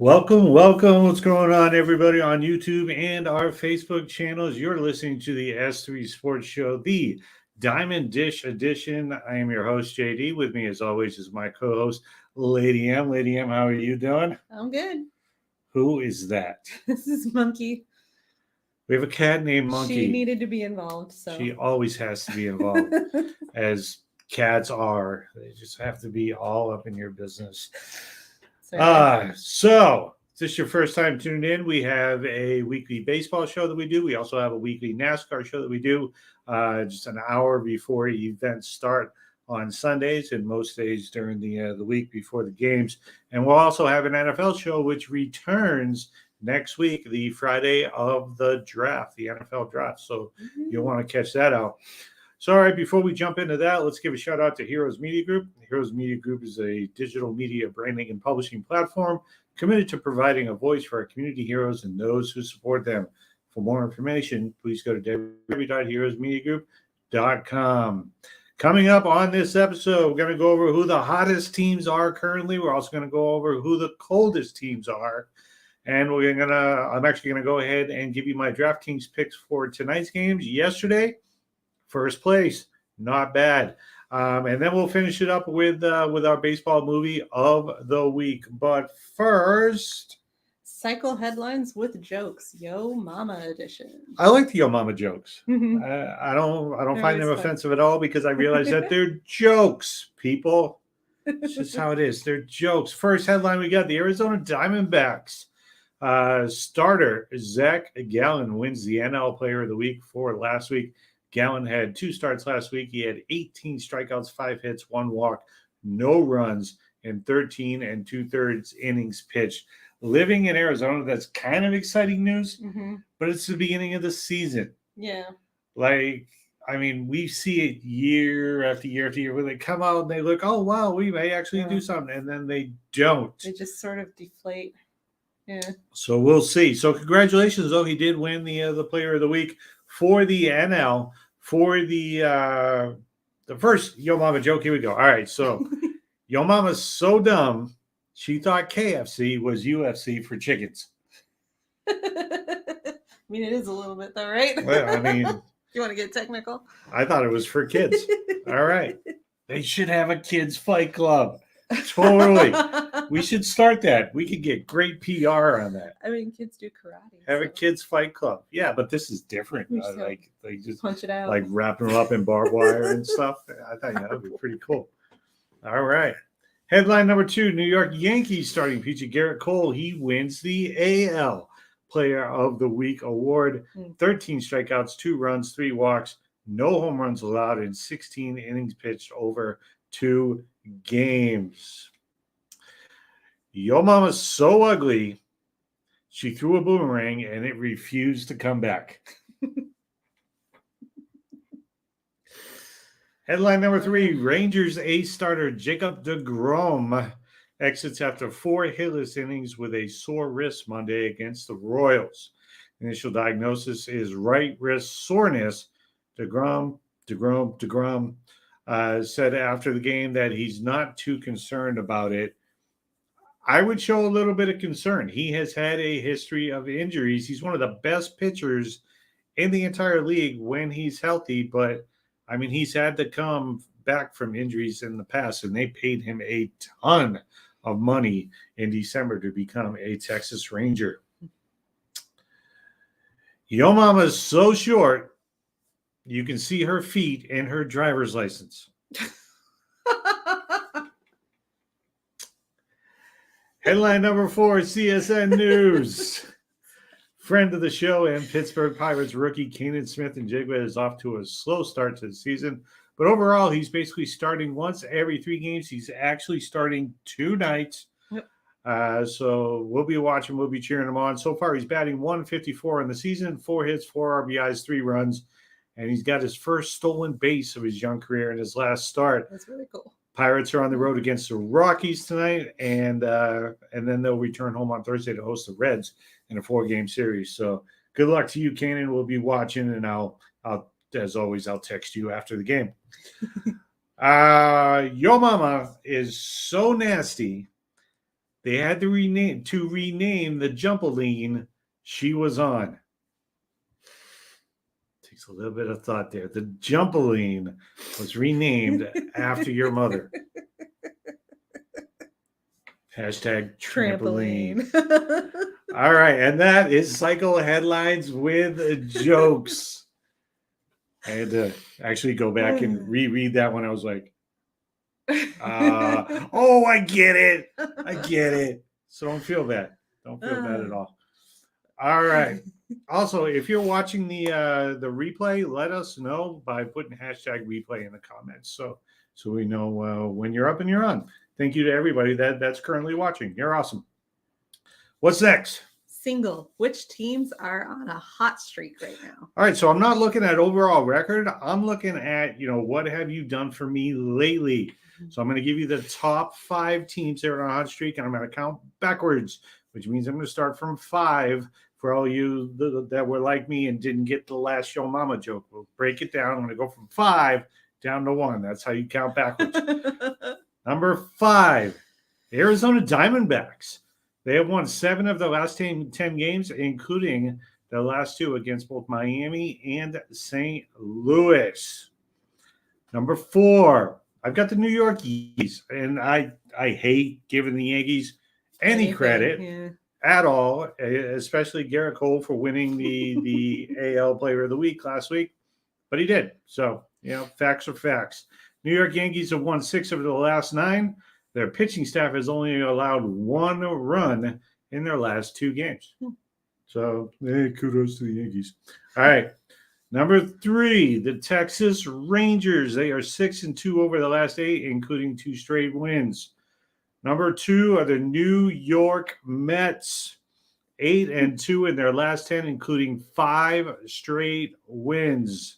Welcome. What's going on, everybody, on YouTube and our Facebook channels? You're listening to the S3 Sports Show, the Diamond Dish Edition. I am your host, JD. With me, as always, is my co-host, Lady M. Lady M, how are you doing? I'm good. Who is that? This is Monkey. We have a cat named Monkey. She needed to be involved, so She always has to be involved, as cats are. They just have to be all up in your business. So if this is your first time tuning in, we have a weekly baseball show that we do. We also have a weekly NASCAR show that we do just an hour before events start on Sundays and most days during the week before the games. And we'll also have an NFL show, which returns next week, the Friday of the draft, the NFL draft. So you'll want to catch that out. So, all right, before we jump into that, let's give a shout out to Heroes Media Group. Heroes Media Group is a digital media branding and publishing platform committed to providing a voice for our community heroes and those who support them. For more information, please go to www.heroesmediagroup.com. Coming up on this episode, we're going to go over who the hottest teams are currently. We're also going to go over who the coldest teams are. And I'm actually going to go ahead and give you my DraftKings picks for tonight's games. Yesterday, first place, not bad. And then we'll finish it up with our baseball movie of the week. But first, cycle headlines with jokes, Yo Mama edition. I like the Yo Mama jokes. I don't find them offensive at all because I realize that they're jokes, people. It's just how it is. They're jokes. First headline we got: the Arizona Diamondbacks starter Zach Gallen wins the NL Player of the Week for last week. Gallen had 2 starts last week. He had 18 strikeouts, 5 hits, 1 walk, no runs, and 13 2/3 innings pitched. Living in Arizona, that's kind of exciting news, but it's the beginning of the season. Yeah. We see it year after year after year where they come out and they look, oh, wow, we may actually do something, and then they don't. They just sort of deflate. Yeah. So we'll see. So congratulations, though. He did win the Player of the Week for the NL. For the first Yo Mama joke, here we go. All right, so Yo Mama's so dumb, she thought KFC was UFC for chickens. I mean, it is a little bit, though, right? Well, you want to get technical? I thought it was for kids. All right. They should have a kids' fight club. Totally. We should start that. We could get great PR on that. Kids do karate. Have a kids' fight club. Yeah, but this is different. They just punch it out. Like wrapping them up in barbed wire and stuff. I think that would be pretty cool. All right. Headline number 2, New York Yankees starting pitcher Garrett Cole. He wins the AL Player of the Week award. 13 strikeouts, 2 runs, 3 walks, no home runs allowed, and 16 innings pitched over 2 games. Yo Mama's so ugly, she threw a boomerang and it refused to come back. Headline number 3, Rangers ace starter Jacob deGrom exits after 4 hitless innings with a sore wrist Monday against the Royals. Initial diagnosis is right wrist soreness. DeGrom said after the game that he's not too concerned about it. I would show a little bit of concern. He has had a history of injuries. He's one of the best pitchers in the entire league when he's healthy, but he's had to come back from injuries in the past, and they paid him a ton of money in December to become a Texas Ranger. Yo Mama's so short, you can see her feet in her driver's license. Headline number 4, CSN News. Friend of the show and Pittsburgh Pirates rookie Kanan Smith-Njigba is off to a slow start to the season. But overall, he's basically starting once every 3 games. He's actually starting 2 nights. Yep. So we'll be watching. We'll be cheering him on. So far, he's batting .154 in the season, 4 hits, 4 RBIs, 3 runs. And he's got his first stolen base of his young career in his last start. That's really cool. Pirates are on the road against the Rockies tonight, and then they'll return home on Thursday to host the Reds in a 4-game series. So good luck to you, Kanan. We'll be watching, and I'll as always, I'll text you after the game. Yo Mama is so nasty They had to rename the Jumpaline she was on. Takes a little bit of thought there. The Jumpaline was renamed after your mother. Hashtag trampoline. All right, and that is Cycle Headlines with Jokes. I had to actually go back and reread that one. I was like, oh, I get it. I get it. So don't feel bad. Don't feel bad at all. All right. Also, if you're watching the replay, let us know by putting hashtag replay in the comments. So we know when you're up and you're on. Thank you to everybody that's currently watching. You're awesome. What's next? Single. Which teams are on a hot streak right now? All right. So I'm not looking at overall record. I'm looking at, what have you done for me lately? So I'm going to give you the top 5 teams that are on a hot streak, and I'm going to count backwards, which means I'm going to start from 5 for all you that were like me and didn't get the last Show Mama joke. We'll break it down. I'm going to go from 5 down to 1. That's how you count backwards. Number 5, Arizona Diamondbacks. They have won 7 of the last 10 games, including the last 2 against both Miami and St. Louis. Number 4, I've got the New York Yankees, and I hate giving the Yankees any credit at all, especially Garrett Cole for winning the AL Player of the Week last week, but he did. So, facts are facts. New York Yankees have won 6 of the last 9. Their pitching staff has only allowed 1 run in their last 2 games. So, kudos to the Yankees. All right. Number 3, the Texas Rangers. They are 6-2 over the last 8, including 2 straight wins. Number 2 are the New York Mets. 8-2 in their last 10, including 5 straight wins.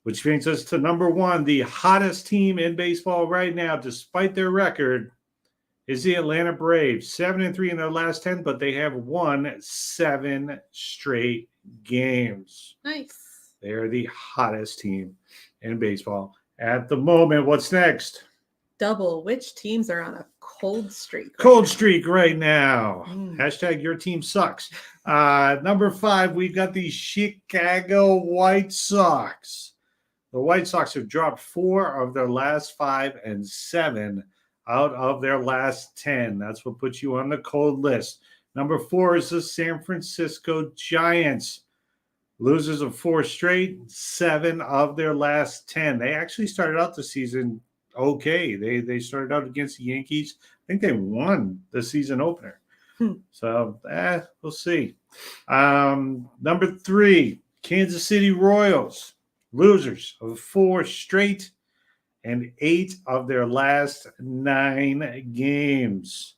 Which brings us to number 1, the hottest team in baseball right now, despite their record, is the Atlanta Braves. 7-3 in their last 10, but they have won 7 straight games. Nice. They are the hottest team in baseball at the moment. What's next? Double. Which teams are on a cold streak? Cold streak right now. Hashtag your team sucks. Number 5, we've got the Chicago White Sox. The White Sox have dropped 4 of their last 5 and 7 out of their last 10. That's what puts you on the cold list. Number 4 is the San Francisco Giants. Losers of 4 straight, 7 of their last 10. They actually started out the season okay. They started out against the Yankees. I think they won the season opener. So, we'll see. Number 3, Kansas City Royals. Losers of 4 straight and 8 of their last 9 games.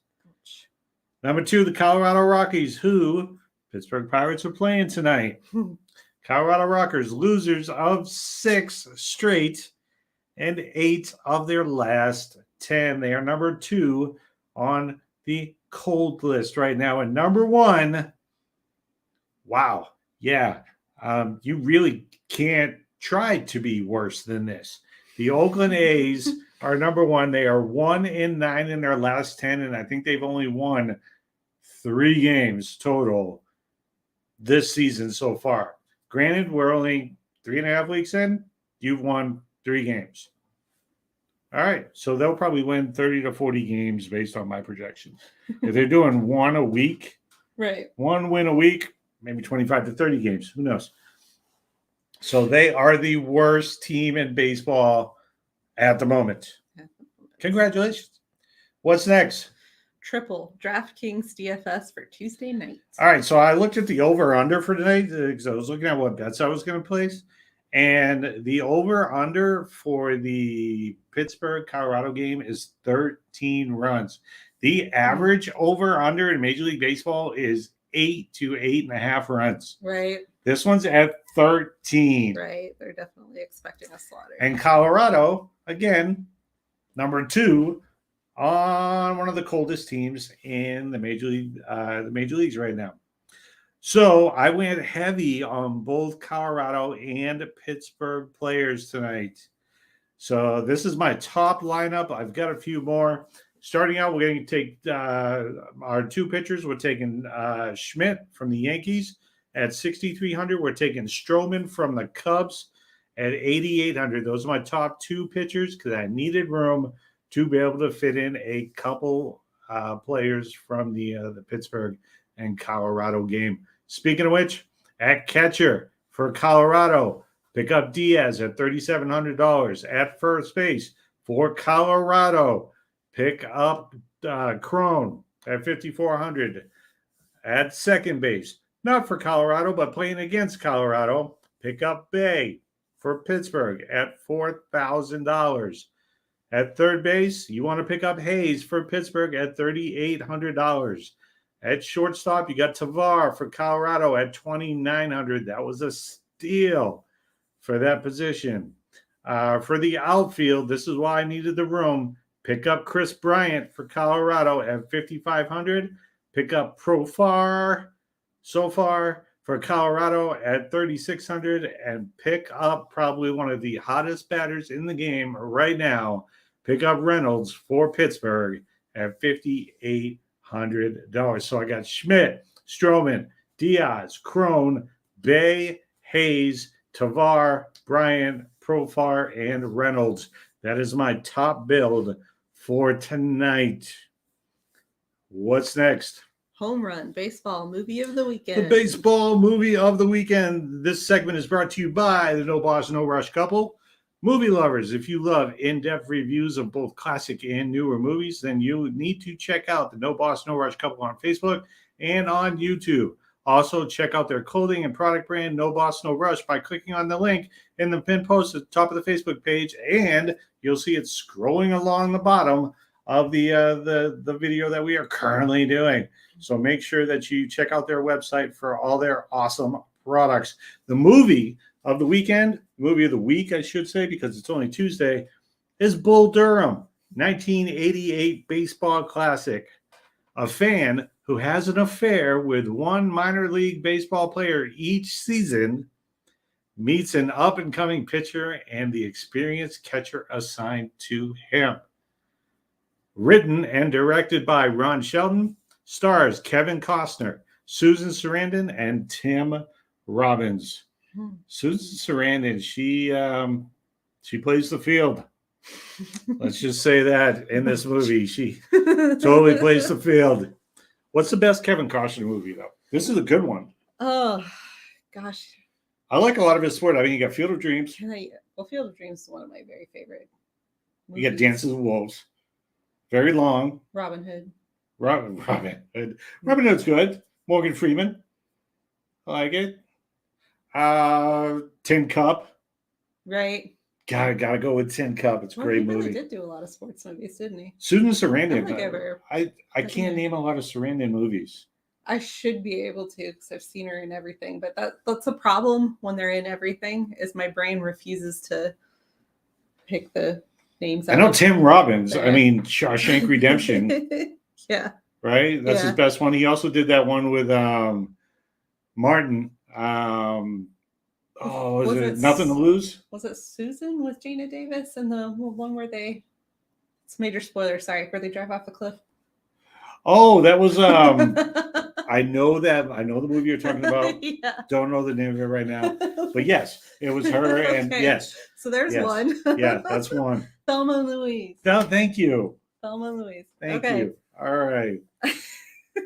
Number 2, the Colorado Rockies, who Pittsburgh Pirates are playing tonight. Colorado Rockers, losers of 6 straight and 8 of their last 10. They are number 2 on the cold list right now. And number 1, wow, yeah, you really can't try to be worse than this. The Oakland A's are number 1. They are 1-9 in their last 10, and I think they've only won 3 games total this season so far. Granted, we're only 3.5 weeks in. You've won 3 games. All right, so they'll probably win 30 to 40 games based on my projections. If they're doing 1 a week, right, 1 win a week, maybe 25 to 30 games. Who knows? So they are the worst team in baseball at the moment. Congratulations. What's next? Triple. DraftKings DFS for Tuesday night. All right, so I looked at the over-under for tonight because I was looking at what bets I was going to place. And the over-under for the Pittsburgh-Colorado game is 13 runs. The average over-under in Major League Baseball is 8 to 8.5 runs. Right. This one's at 13. Right. They're definitely expecting a slaughter. And Colorado, again, number 2 on one of the coldest teams in the major leagues right now. So I went heavy on both Colorado and Pittsburgh players tonight. So this is my top lineup. I've got a few more. Starting out, we're going to take our two pitchers. We're taking Schmidt from the Yankees at 6,300. We're taking Stroman from the Cubs at 8,800. Those are my top two pitchers because I needed room to be able to fit in a couple players from the Pittsburgh and Colorado game. Speaking of which, at catcher for Colorado, pick up Diaz at $3,700. At first base for Colorado, pick up Crone at $5,400. At second base, not for Colorado, but playing against Colorado, pick up Bay for Pittsburgh at $4,000. At third base, you want to pick up Hayes for Pittsburgh at $3,800. At shortstop, you got Tavar for Colorado at $2,900. That was a steal for that position. For the outfield, this is why I needed the room. Pick up Chris Bryant for Colorado at $5,500. Pick up Profar for Colorado at $3,600. And pick up probably one of the hottest batters in the game right now. Pick up Reynolds for Pittsburgh at $5,800. So I got Schmidt, Stroman, Diaz, Crone, Bay, Hayes, Tavar, Bryant, Profar, and Reynolds. That is my top build for tonight. What's next? Home Run, baseball movie of the weekend. The baseball movie of the weekend. This segment is brought to you by the No Boss, No Rush couple. Movie lovers, if you love in-depth reviews of both classic and newer movies, then you need to check out the No Boss, No Rush couple on Facebook and on YouTube. Also, check out their clothing and product brand, No Boss, No Rush, by clicking on the link in the pinned post at the top of the Facebook page, and you'll see it scrolling along the bottom of the video that we are currently doing. So make sure that you check out their website for all their awesome products. The movie of the weekend, movie of the week, I should say, because it's only Tuesday, is Bull Durham, 1988 baseball classic. A fan who has an affair with one minor league baseball player each season meets an up-and-coming pitcher and the experienced catcher assigned to him. Written and directed by Ron Shelton, stars Kevin Costner, Susan Sarandon, and Tim Robbins. Susan Sarandon, she plays the field. Let's just say that in this movie, she totally plays the field. What's the best Kevin Costner movie, though? This is a good one. Oh, gosh. I like a lot of his sport. I mean, you got Field of Dreams. Well, Field of Dreams is one of my very favorite movies. You got Dances with Wolves. Very long. Robin Hood. Robin Hood. Robin Hood's good. Morgan Freeman. I like it. Tin Cup. Right. Gotta go with Tin Cup. It's a great movie. He really did do a lot of sports movies, didn't he? Susan Sarandon. I can't name a lot of Sarandon movies. I should be able to because I've seen her in everything, but that's a problem when they're in everything. Is my brain refuses to pick the names. I know Tim Robbins. I mean, Shawshank Redemption. Yeah. Right. That's his best one. He also did that one with Martin. Was it Nothing to Lose? Was it Susan with Gina Davis and the one where it's major spoiler, sorry, where they drive off the cliff? Oh, that was I know the movie you're talking about. Yeah. Don't know the name of it right now. But yes, it was her and okay. yes. So there's one. Yeah, that's one. Thelma and Louise. Thank you. Thelma and Louise. Thank you. All right.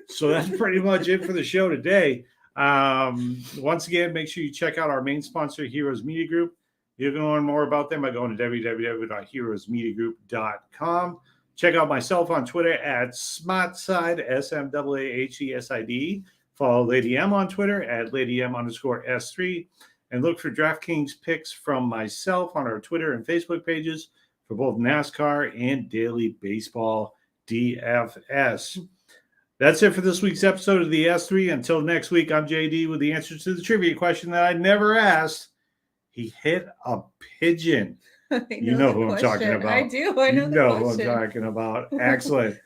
So that's pretty much it for the show today. Once again, make sure you check out our main sponsor, Heroes Media Group. You can learn more about them by going to www.heroesmediagroup.com. Check out myself on Twitter at Smartside, SMAAHESID. Follow Lady M on Twitter at LadyM_S3. And look for DraftKings picks from myself on our Twitter and Facebook pages for both NASCAR and Daily Baseball DFS. That's it for this week's episode of the S3. Until next week, I'm JD with the answer to the trivia question that I never asked. He hit a pigeon. You know who I'm talking about. I do. I know the question. Who I'm talking about. Excellent.